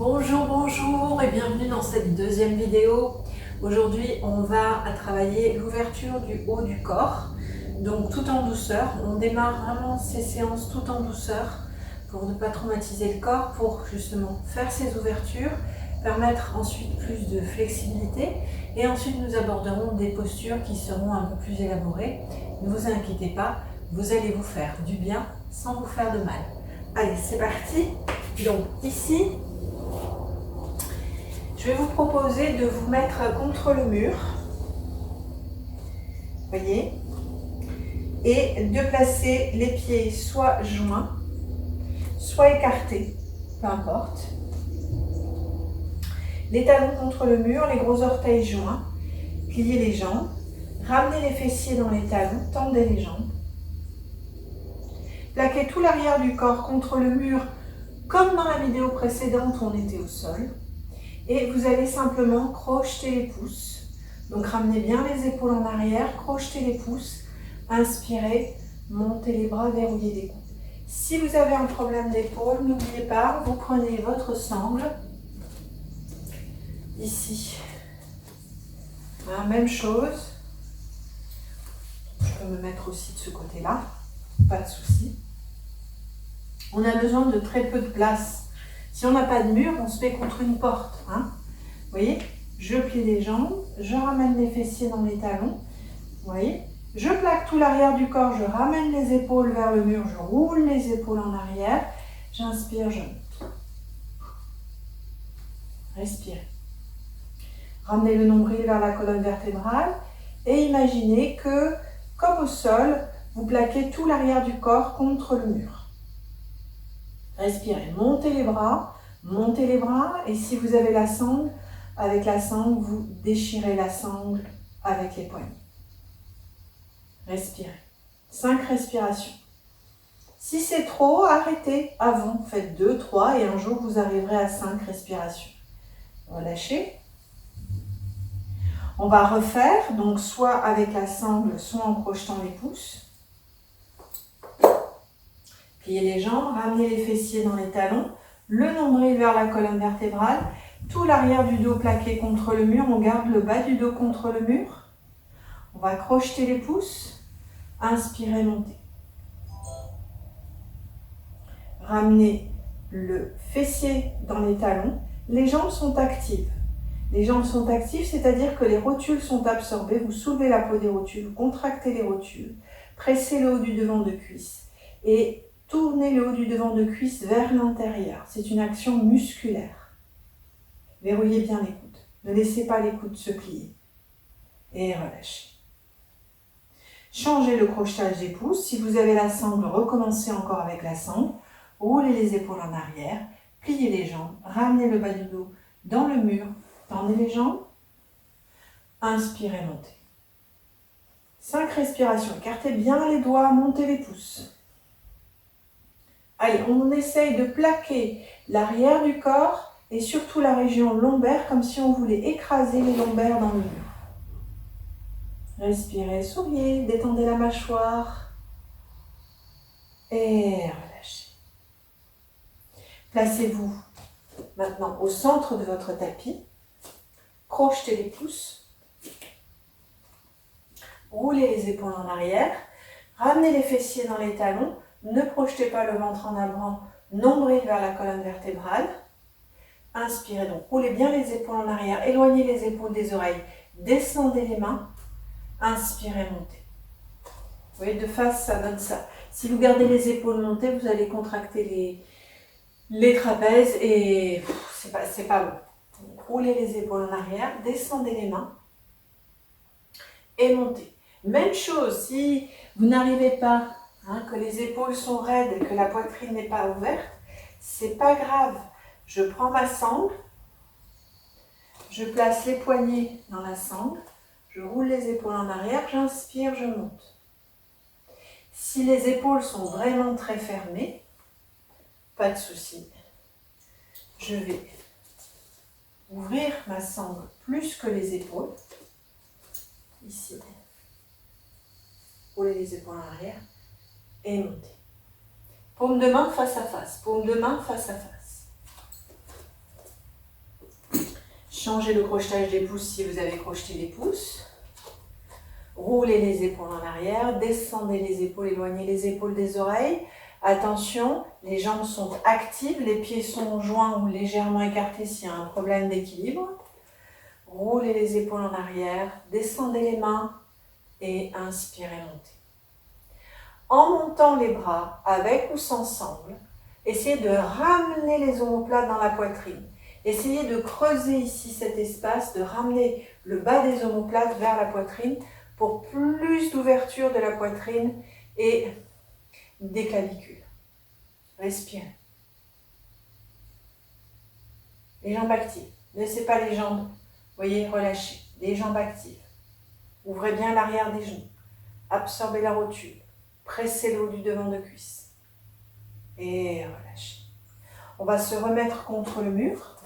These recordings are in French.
Bonjour, bonjour et bienvenue dans cette deuxième vidéo. Aujourd'hui, on va travailler l'ouverture du haut du corps, donc tout en douceur. On démarre vraiment ces séances tout en douceur pour ne pas traumatiser le corps, pour justement faire ces ouvertures, permettre ensuite plus de flexibilité et ensuite nous aborderons des postures qui seront un peu plus élaborées. Ne vous inquiétez pas, vous allez vous faire du bien sans vous faire de mal. Allez, c'est parti. Donc ici, je vais vous proposer de vous mettre contre le mur, voyez, et de placer les pieds soit joints, soit écartés, peu importe. Les talons contre le mur, les gros orteils joints, pliez les jambes, ramenez les fessiers dans les talons, tendez les jambes. Plaquez tout l'arrière du corps contre le mur, comme dans la vidéo précédente où on était au sol. Et vous allez simplement crocheter les pouces. Donc ramenez bien les épaules en arrière, crochetez les pouces, inspirez, montez les bras, verrouillez les coudes. Si vous avez un problème d'épaule, n'oubliez pas, vous prenez votre sangle, ici. Hein, même chose. Je peux me mettre aussi de ce côté-là, pas de souci. On a besoin de très peu de place. Si on n'a pas de mur, on se met contre une porte. Hein. Vous voyez, je plie les jambes, je ramène les fessiers dans les talons. Vous voyez, je plaque tout l'arrière du corps, je ramène les épaules vers le mur, je roule les épaules en arrière. J'inspire, je monte. Respirez. Ramenez le nombril vers la colonne vertébrale et imaginez que, comme au sol, vous plaquez tout l'arrière du corps contre le mur. Respirez, montez les bras et si vous avez la sangle, avec la sangle, vous déchirez la sangle avec les poignets. Respirez. 5 respirations. Si c'est trop, arrêtez avant. Faites 2, 3 et un jour vous arriverez à 5 respirations. Relâchez. On va refaire, donc soit avec la sangle, soit en crochetant les pouces. Pliez les jambes, ramenez les fessiers dans les talons, le nombril vers la colonne vertébrale, tout l'arrière du dos plaqué contre le mur, on garde le bas du dos contre le mur. On va crocheter les pouces, inspirez, montez. Ramenez le fessier dans les talons, les jambes sont actives. Les jambes sont actives, c'est-à-dire que les rotules sont absorbées, vous soulevez la peau des rotules, vous contractez les rotules, pressez le haut du devant de cuisse et tournez le haut du devant de cuisse vers l'intérieur. C'est une action musculaire. Verrouillez bien les coudes. Ne laissez pas les coudes se plier. Et relâchez. Changez le crochetage des pouces. Si vous avez la sangle, recommencez encore avec la sangle. Roulez les épaules en arrière. Pliez les jambes. Ramenez le bas du dos dans le mur. Tendez les jambes. Inspirez, montez. 5 respirations. Écartez bien les doigts, montez les pouces. Allez, on essaye de plaquer l'arrière du corps et surtout la région lombaire comme si on voulait écraser les lombaires dans le mur. Respirez, souriez, détendez la mâchoire et relâchez. Placez-vous maintenant au centre de votre tapis. Crochetez les pouces. Roulez les épaules en arrière. Ramenez les fessiers dans les talons. Ne projetez pas le ventre en avant, nombril vers la colonne vertébrale. Inspirez donc, roulez bien les épaules en arrière, éloignez les épaules des oreilles, descendez les mains, inspirez, montez. Vous voyez, de face, ça donne ça. Si vous gardez les épaules montées, vous allez contracter les trapèzes et c'est pas bon. Donc, roulez les épaules en arrière, descendez les mains et montez. Même chose, si vous n'arrivez pas, que les épaules sont raides et que la poitrine n'est pas ouverte, c'est pas grave. Je prends ma sangle, je place les poignets dans la sangle, je roule les épaules en arrière, j'inspire, je monte. Si les épaules sont vraiment très fermées, pas de souci. Je vais ouvrir ma sangle plus que les épaules, ici. Roulez les épaules en arrière et montez. Paume de main face à face, paume de main face à face. Changez le crochetage des pouces si vous avez crocheté les pouces. Roulez les épaules en arrière, descendez les épaules, éloignez les épaules des oreilles. Attention, les jambes sont actives, les pieds sont joints ou légèrement écartés s'il y a un problème d'équilibre. Roulez les épaules en arrière, descendez les mains et inspirez, montez. En montant les bras, avec ou sans sangle, essayez de ramener les omoplates dans la poitrine. Essayez de creuser ici cet espace, de ramener le bas des omoplates vers la poitrine pour plus d'ouverture de la poitrine et des clavicules. Respirez. Les jambes actives. Ne laissez pas les jambes, voyez, relâchées. Les jambes actives. Ouvrez bien l'arrière des genoux. Absorbez la rotule. Pressez le haut du devant de cuisse. Et relâchez. On va se remettre contre le mur.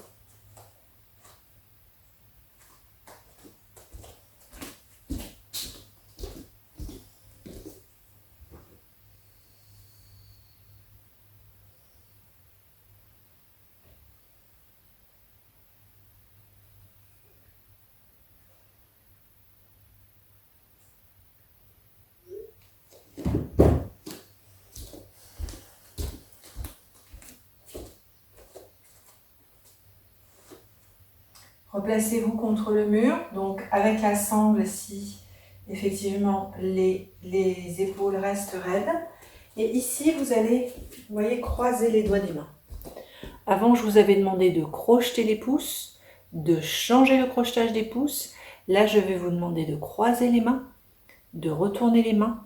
Replacez-vous contre le mur, donc avec la sangle si effectivement les épaules restent raides. Et ici, vous allez, vous voyez, croiser les doigts des mains. Avant, je vous avais demandé de crocheter les pouces, de changer le crochetage des pouces. Là, je vais vous demander de croiser les mains, de retourner les mains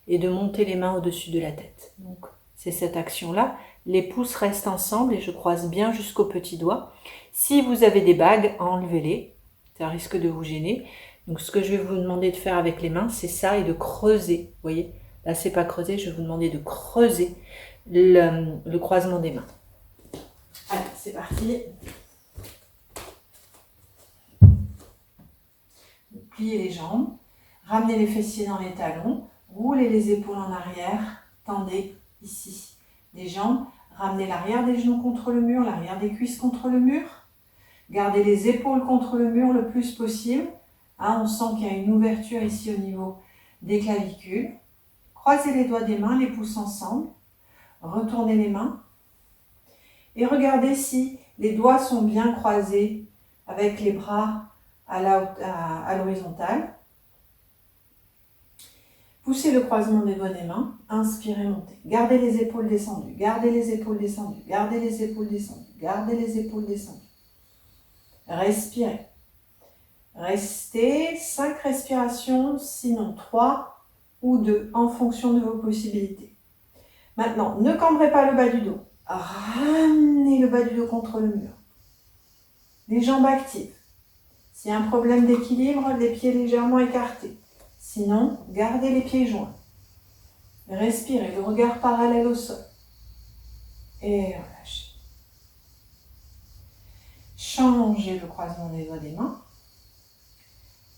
et de monter les mains au-dessus de la tête. Donc, c'est cette action-là. Les pouces restent ensemble et je croise bien jusqu'au petit doigt. Si vous avez des bagues, enlevez-les. Ça risque de vous gêner. Donc, ce que je vais vous demander de faire avec les mains, c'est ça et de creuser. Vous voyez, là, c'est pas creuser. Je vais vous demander de creuser le croisement des mains. Allez, c'est parti. Pliez les jambes. Ramenez les fessiers dans les talons. Roulez les épaules en arrière. Tendez ici les jambes. Ramenez l'arrière des genoux contre le mur, l'arrière des cuisses contre le mur. Gardez les épaules contre le mur le plus possible. On sent qu'il y a une ouverture ici au niveau des clavicules. Croisez les doigts des mains, les pouces ensemble. Retournez les mains. Et regardez si les doigts sont bien croisés avec les bras à l'horizontale. Poussez le croisement des doigts des mains. Inspirez, montez. Gardez les épaules descendues. Gardez les épaules descendues. Gardez les épaules descendues. Gardez les épaules descendues. Respirez. Restez 5 respirations, sinon 3 ou 2, en fonction de vos possibilités. Maintenant, ne cambrez pas le bas du dos. Ramenez le bas du dos contre le mur. Les jambes actives. S'il y a un problème d'équilibre, les pieds légèrement écartés. Sinon, gardez les pieds joints. Respirez, le regard parallèle au sol. Et relâchez. Changez le croisement des doigts des mains.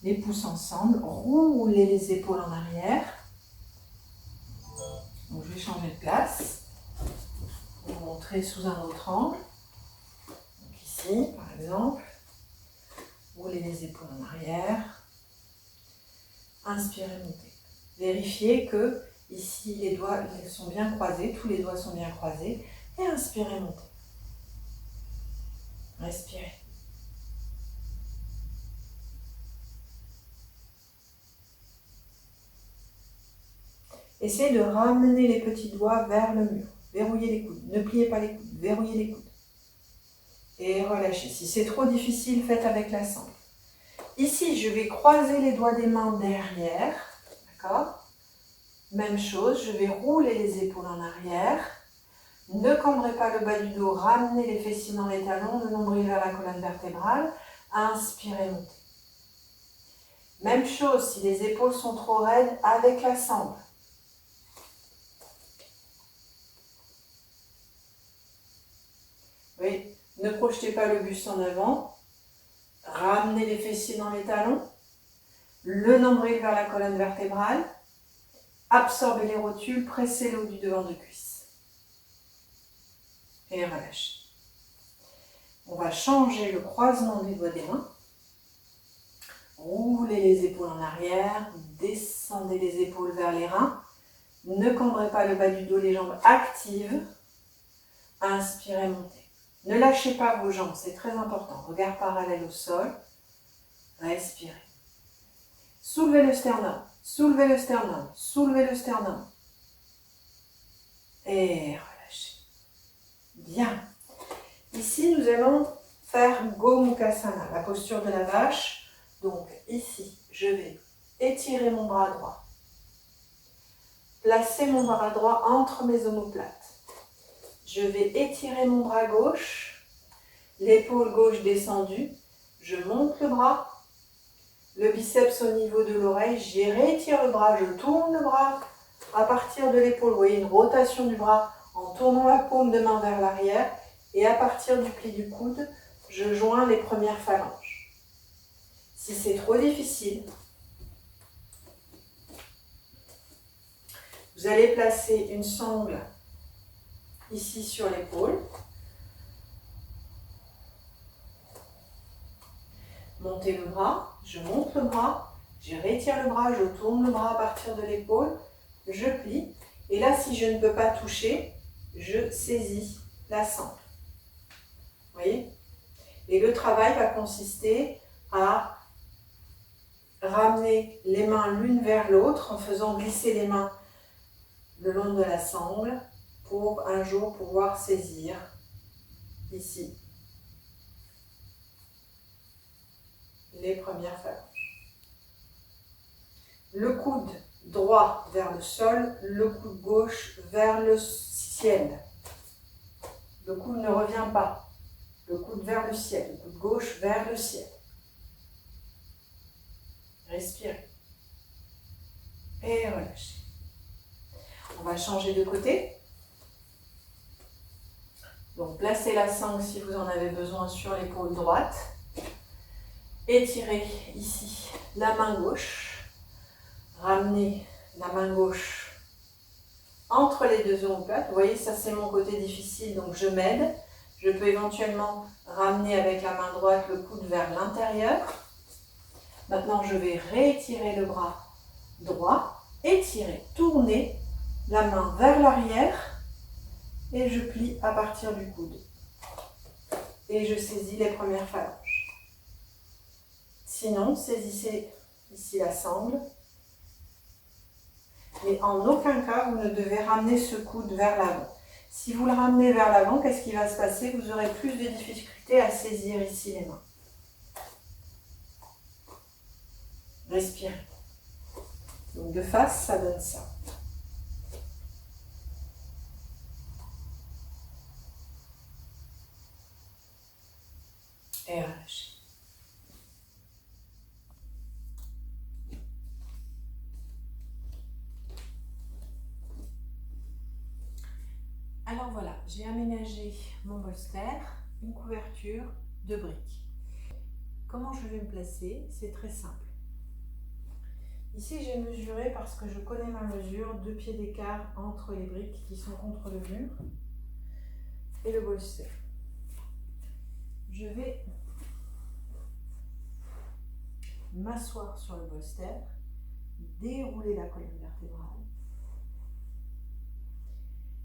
Les pouces ensemble. Roulez les épaules en arrière. Donc, je vais changer de place. Pour vous montrer sous un autre angle. Donc ici, par exemple. Roulez les épaules en arrière. Inspirez, montez. Vérifiez que ici les doigts sont bien croisés, tous les doigts sont bien croisés. Et inspirez, montez. Respirez. Essayez de ramener les petits doigts vers le mur. Verrouillez les coudes. Ne pliez pas les coudes. Verrouillez les coudes. Et relâchez. Si c'est trop difficile, faites avec la sangle. Ici, je vais croiser les doigts des mains derrière. D'accord ? Même chose, je vais rouler les épaules en arrière. Ne cambrez pas le bas du dos. Ramenez les fessiers dans les talons, le nombril vers la colonne vertébrale. Inspirez, montez. Même chose, si les épaules sont trop raides, avec la sangle. Oui, ne projetez pas le buste en avant. Ramenez les fessiers dans les talons. Le nombril vers la colonne vertébrale. Absorbez les rotules, pressez le haut du devant de cuisse. Et relâchez. On va changer le croisement des doigts des mains. Roulez les épaules en arrière, descendez les épaules vers les reins. Ne cambrez pas le bas du dos, les jambes actives. Inspirez, montez. Ne lâchez pas vos jambes, c'est très important. Regard parallèle au sol. Respirez. Soulevez le sternum, soulevez le sternum, soulevez le sternum. Et relâchez. Bien. Ici, nous allons faire Gomukhasana, la posture de la vache. Donc ici, je vais étirer mon bras droit. Placer mon bras droit entre mes omoplates. Je vais étirer mon bras gauche. L'épaule gauche descendue. Je monte le bras. Le biceps au niveau de l'oreille. J'y réétire le bras. Je tourne le bras à partir de l'épaule. Vous voyez une rotation du bras en tournant la paume de main vers l'arrière. Et à partir du pli du coude, je joins les premières phalanges. Si c'est trop difficile, vous allez placer une sangle ici sur l'épaule. Montez le bras, je monte le bras, je rétire le bras, je tourne le bras à partir de l'épaule, je plie. Et là, si je ne peux pas toucher, je saisis la sangle. Vous voyez? Et le travail va consister à ramener les mains l'une vers l'autre en faisant glisser les mains le long de la sangle pour un jour pouvoir saisir ici les premières phalanges. Le coude droit vers le sol, le coude gauche vers le ciel. Le coude ne revient pas. Le coude vers le ciel, le coude gauche vers le ciel. Respirez. Et relâchez. On va changer de côté. Donc placez la sangle si vous en avez besoin sur l'épaule droite. Étirez ici la main gauche. Ramenez la main gauche entre les deux omoplates. Vous voyez, ça c'est mon côté difficile, donc je m'aide. Je peux éventuellement ramener avec la main droite le coude vers l'intérieur. Maintenant, je vais réétirer le bras droit, étirer, tourner la main vers l'arrière et je plie à partir du coude. Et je saisis les premières phalanges. Sinon, saisissez ici la sangle. Mais en aucun cas, vous ne devez ramener ce coude vers l'avant. Si vous le ramenez vers l'avant, qu'est-ce qui va se passer? Vous aurez plus de difficultés à saisir ici les mains. Respirez. Donc de face, ça donne ça. Et relâchez. Alors voilà, j'ai aménagé mon bolster, une couverture de briques. Comment je vais me placer? C'est très simple. Ici, j'ai mesuré, parce que je connais ma mesure, 2 pieds d'écart entre les briques qui sont contre le mur et le bolster. Je vais m'asseoir sur le bolster, dérouler la colonne vertébrale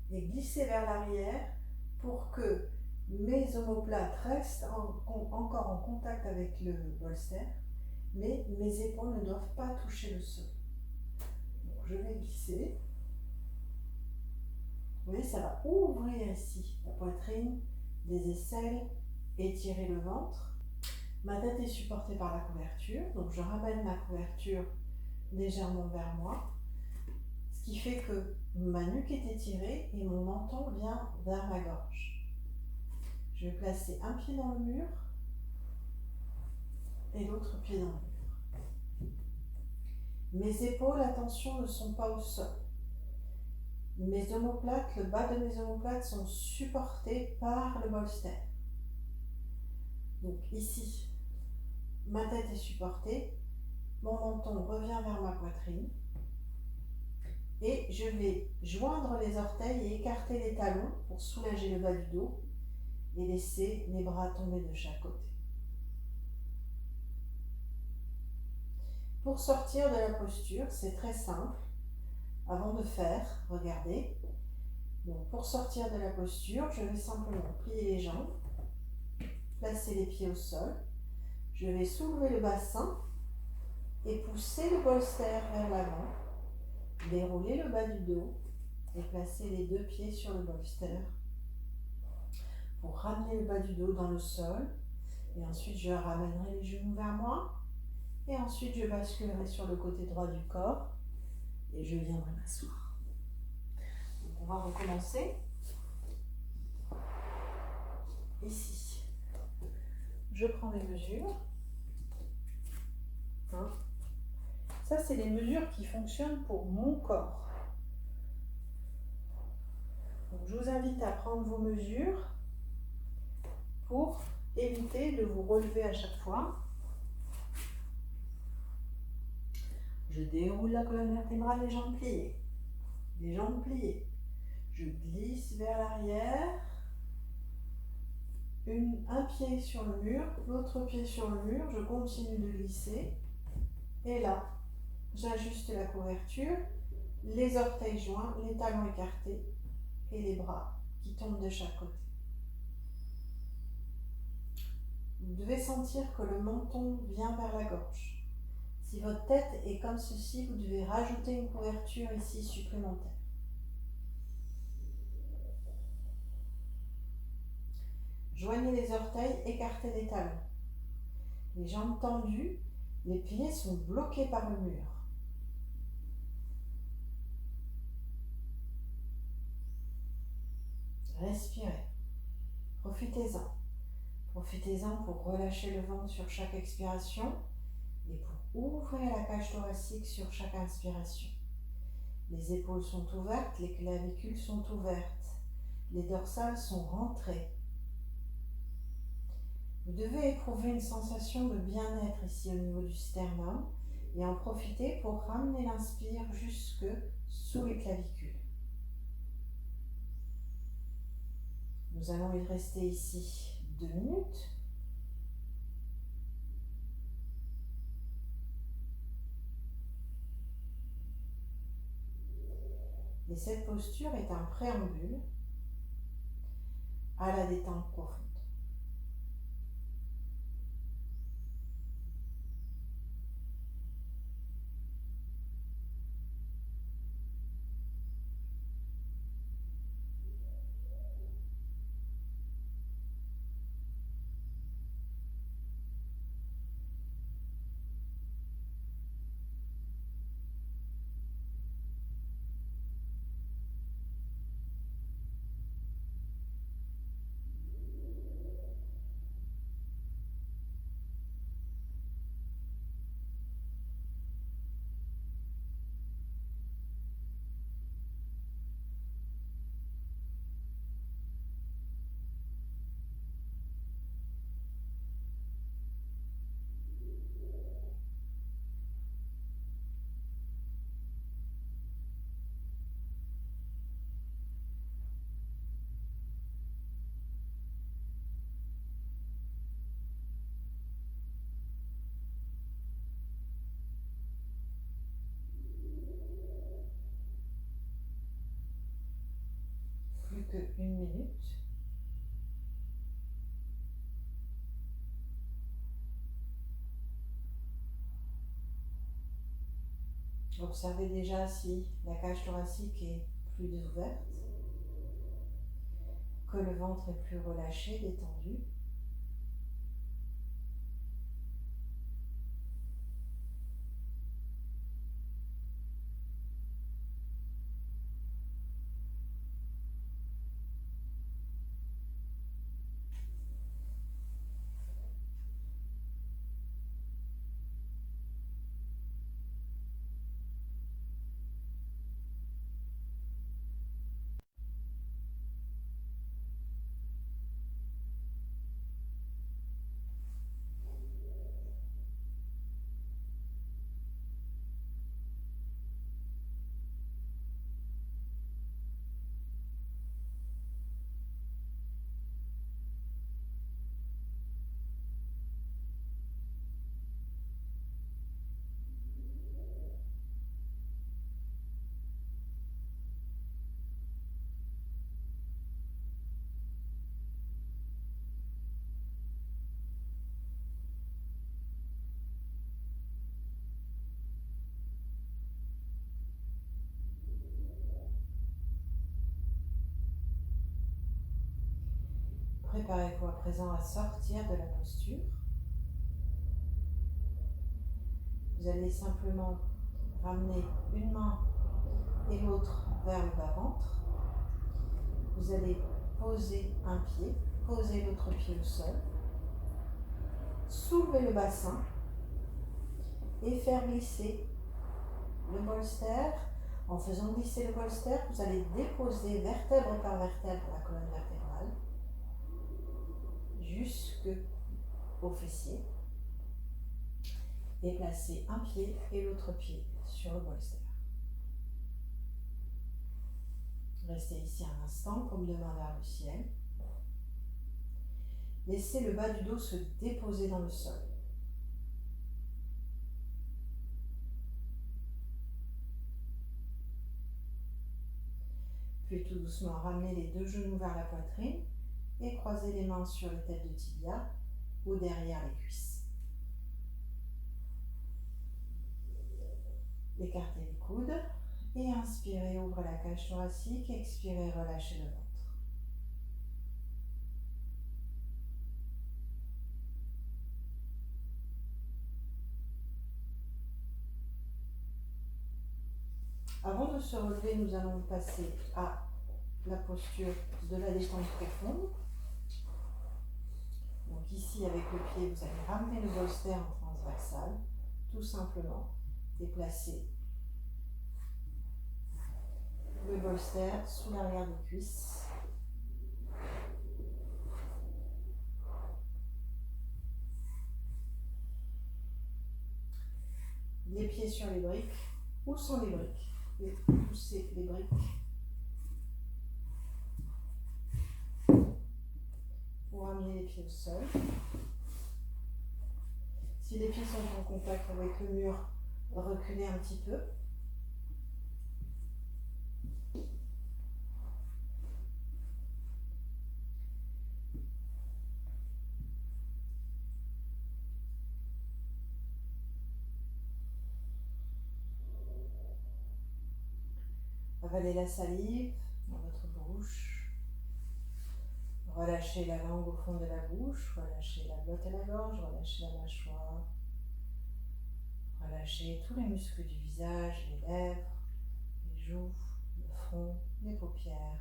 et glisser vers l'arrière pour que mes omoplates restent encore en contact avec le bolster, mais mes épaules ne doivent pas toucher le sol. Donc je vais glisser. Vous voyez, ça va ouvrir ici la poitrine, les aisselles, étirer le ventre. Ma tête est supportée par la couverture, donc je ramène ma couverture légèrement vers moi, ce qui fait que ma nuque est étirée et mon menton vient vers ma gorge. Je vais placer un pied dans le mur et l'autre pied dans le mur. Mes épaules, attention, ne sont pas au sol. Mes omoplates, le bas de mes omoplates sont supportés par le bolster. Donc ici, ma tête est supportée, mon menton revient vers ma poitrine et je vais joindre les orteils et écarter les talons pour soulager le bas du dos et laissez les bras tomber de chaque côté. Pour sortir de la posture, c'est très simple. Avant de faire, regardez. Donc pour sortir de la posture, je vais simplement plier les jambes, placer les pieds au sol. Je vais soulever le bassin et pousser le bolster vers l'avant. Dérouler le bas du dos et placer les deux pieds sur le bolster pour ramener le bas du dos dans le sol. Et ensuite, je ramènerai les genoux vers moi. Et ensuite, je basculerai sur le côté droit du corps et je viendrai m'asseoir. Donc, on va recommencer. Ici, je prends mes mesures. Ça, c'est les mesures qui fonctionnent pour mon corps. Donc, je vous invite à prendre vos mesures pour éviter de vous relever à chaque fois. Je déroule la colonne vertébrale, les jambes pliées. Les jambes pliées. Je glisse vers l'arrière. Un pied sur le mur, l'autre pied sur le mur. Je continue de glisser. Et là, j'ajuste la couverture. Les orteils joints, les talons écartés et les bras qui tombent de chaque côté. Vous devez sentir que le menton vient vers la gorge. Si votre tête est comme ceci, vous devez rajouter une couverture ici supplémentaire. Joignez les orteils, écartez les talons. Les jambes tendues, les pieds sont bloqués par le mur. Respirez. Profitez-en. Profitez-en pour relâcher le ventre sur chaque expiration et pour ouvrir la cage thoracique sur chaque inspiration. Les épaules sont ouvertes, les clavicules sont ouvertes, les dorsales sont rentrées. Vous devez éprouver une sensation de bien-être ici au niveau du sternum et en profiter pour ramener l'inspire jusque sous les clavicules. Nous allons y rester ici 2 minutes. Et cette posture est un préambule à la détente profonde. Plus que 1 minute. Observez déjà si la cage thoracique est plus ouverte, que le ventre est plus relâché, détendu. Préparez-vous à présent à sortir de la posture. Vous allez simplement ramener une main et l'autre vers le bas-ventre. Vous allez poser un pied, poser l'autre pied au sol, soulever le bassin et faire glisser le bolster. En faisant glisser le bolster, vous allez déposer vertèbre par vertèbre la colonne vertébrale jusqu'au fessier et placer un pied et l'autre pied sur le bolster. Restez ici un instant, paume de main vers le ciel. Laissez le bas du dos se déposer dans le sol. Puis tout doucement, ramenez les deux genoux vers la poitrine et croisez les mains sur les têtes de tibia ou derrière les cuisses. Écartez les coudes et inspirez, ouvrez la cage thoracique, expirez, relâchez le ventre. Avant de se relever, nous allons passer à la posture de la détente profonde. Donc ici, avec le pied, vous allez ramener le bolster en transversal, tout simplement déplacer le bolster sous l'arrière des cuisses. Les pieds sur les briques ou sans les briques. Et poussez les briques pour amener les pieds au sol. Si les pieds sont en contact avec le mur, reculez un petit peu. Avalez la salive dans votre bouche. Relâchez la langue au fond de la bouche. Relâchez la glotte et la gorge. Relâchez la mâchoire. Relâchez tous les muscles du visage, les lèvres, les joues, le front, les paupières.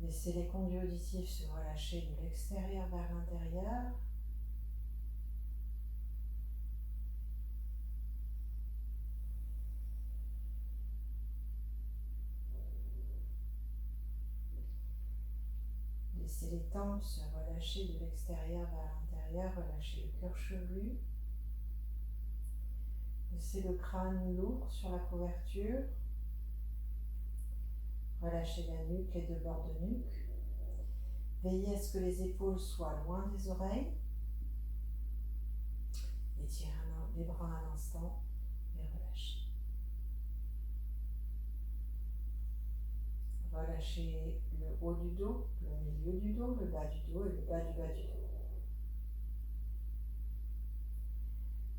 Laissez les conduits auditifs se relâcher de l'extérieur vers l'intérieur. Laissez les tempes se relâcher de l'extérieur vers l'intérieur, relâchez le cuir chevelu. Laissez le crâne lourd sur la couverture. Relâchez la nuque, les deux bords de nuque. Veillez à ce que les épaules soient loin des oreilles. Étirez les bras un instant et relâchez. Relâchez le haut du dos, le milieu du dos, le bas du dos et le bas du dos.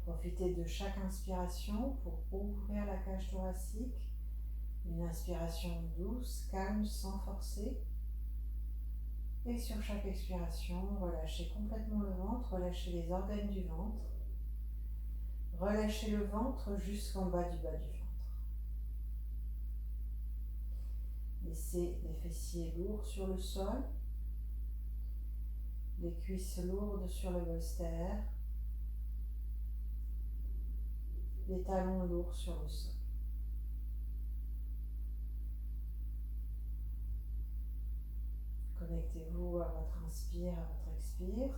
Profitez de chaque inspiration pour ouvrir la cage thoracique. Une inspiration douce, calme, sans forcer. Et sur chaque expiration, relâchez complètement le ventre, relâchez les organes du ventre. Relâchez le ventre jusqu'en bas du ventre. Laissez les fessiers lourds sur le sol, les cuisses lourdes sur le bolster, les talons lourds sur le sol. Connectez-vous à votre inspire, à votre expire.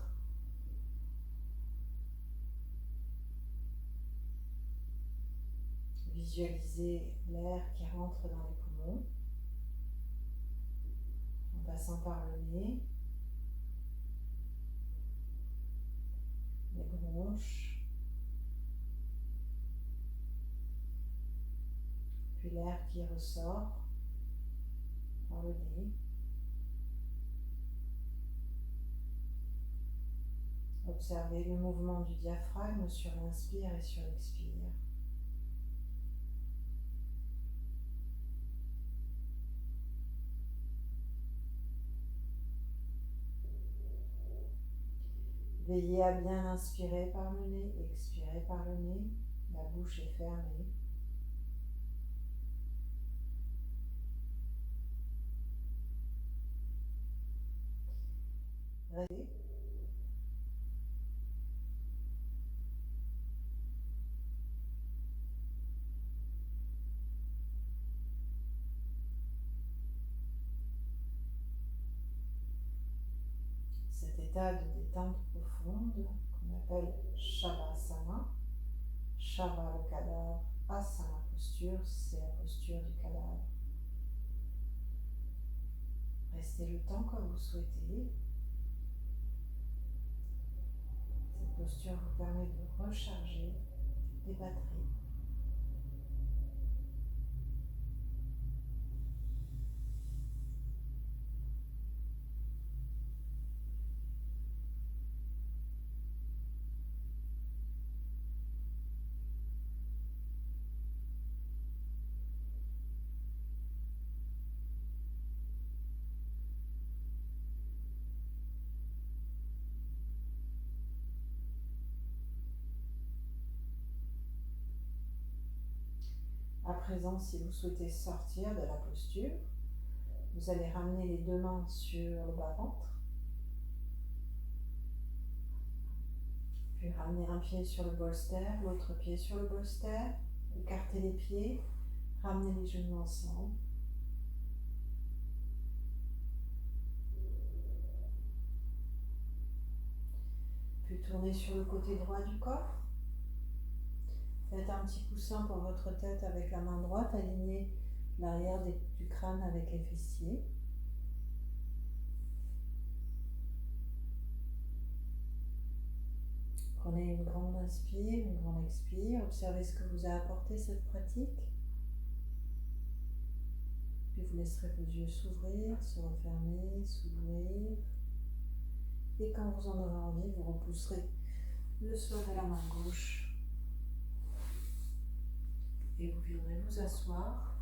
Visualisez l'air qui rentre dans les poumons, en passant par le nez, les bronches, puis l'air qui ressort par le nez. Observez le mouvement du diaphragme sur l'inspire et sur l'expire. Veillez à bien inspirer par le nez, expirer par le nez. La bouche est fermée. Restez. Cet état de détente profonde qu'on appelle Shavasana. Shava le cadavre, Asana posture, c'est la posture du cadavre. Restez le temps que vous souhaitez. Cette posture vous permet de recharger les batteries. À présent, si vous souhaitez sortir de la posture, vous allez ramener les deux mains sur le bas-ventre, puis ramener un pied sur le bolster, l'autre pied sur le bolster, écarter les pieds, ramener les genoux ensemble. Puis tourner sur le côté droit du corps. Faites un petit coussin pour votre tête avec la main droite, alignez l'arrière du crâne avec les fessiers. Prenez une grande inspire, une grande expire. Observez ce que vous a apporté cette pratique. Puis vous laisserez vos yeux s'ouvrir, se refermer, s'ouvrir. Et quand vous en aurez envie, vous repousserez le sol de la main gauche. Et vous viendrez vous asseoir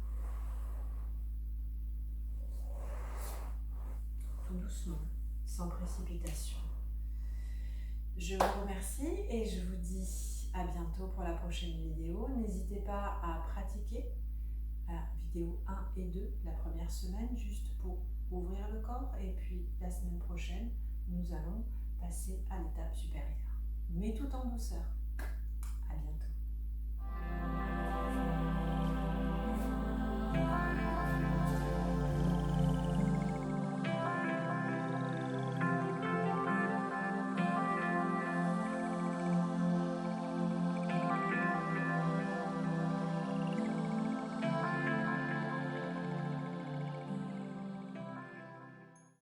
tout doucement, sans précipitation. Je vous remercie et je vous dis à bientôt pour la prochaine vidéo. N'hésitez pas à pratiquer la vidéo 1 et 2 la première semaine, juste pour ouvrir le corps. Et puis la semaine prochaine, nous allons passer à l'étape supérieure, mais tout en douceur. À bientôt.